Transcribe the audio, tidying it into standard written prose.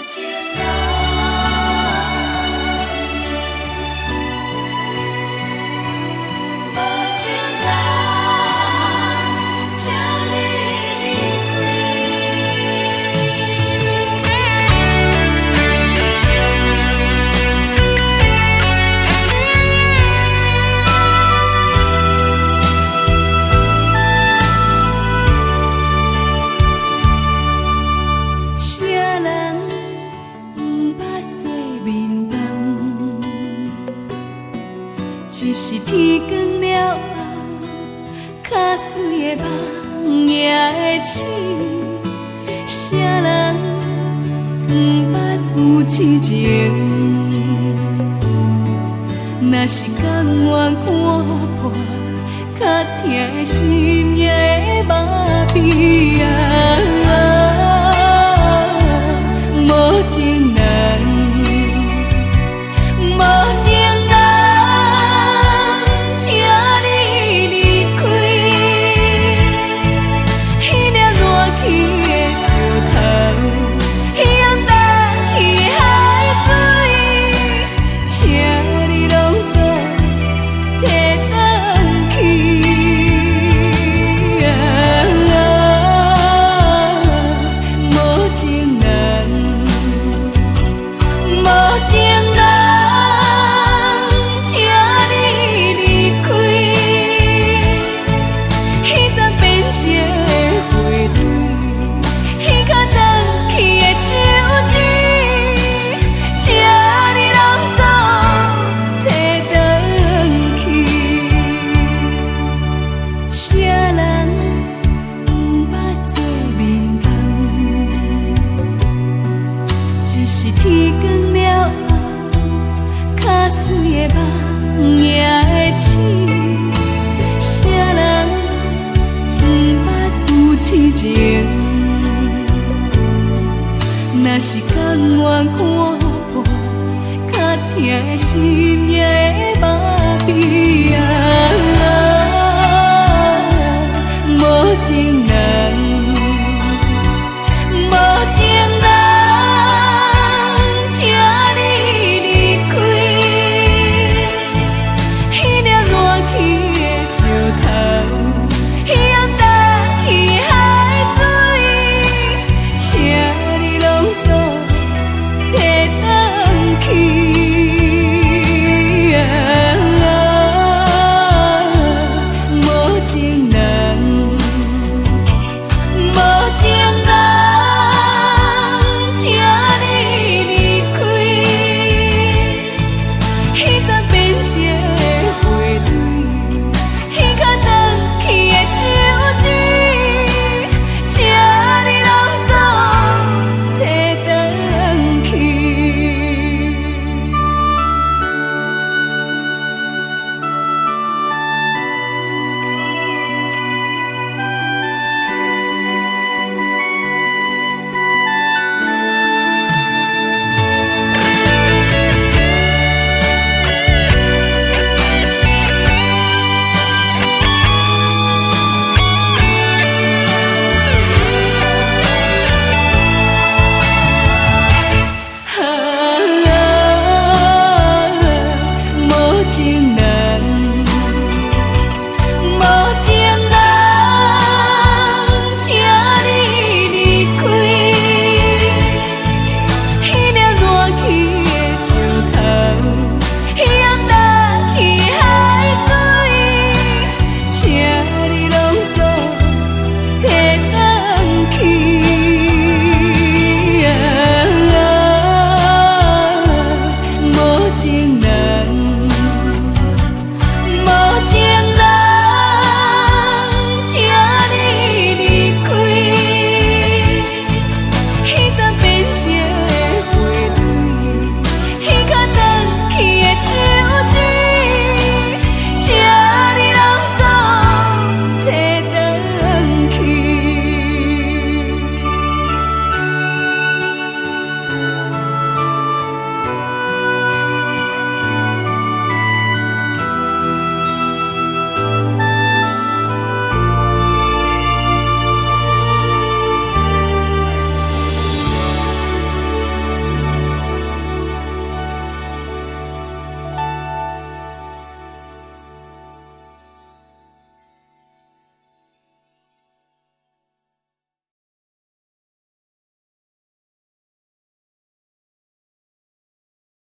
情人，无情人，请你离开。啥人不捌做面红？只是天光了后，较水的梦也会醒。啥人不捌有痴情？若是甘愿看破，较疼的心也会麻痹啊。无情人，无情人，请你离开。彼粒热去的石头，彼样淡去的海水，请你拢总摕转去。无情人。无情人，请你离开。彼阵变色的花蕊，彼较长去的手指，请你拢总摕转去。啥人不捌做面红？只是天光了后，较水的梦也会醒。啥人不捌有痴情？若是甘愿看破，较疼的心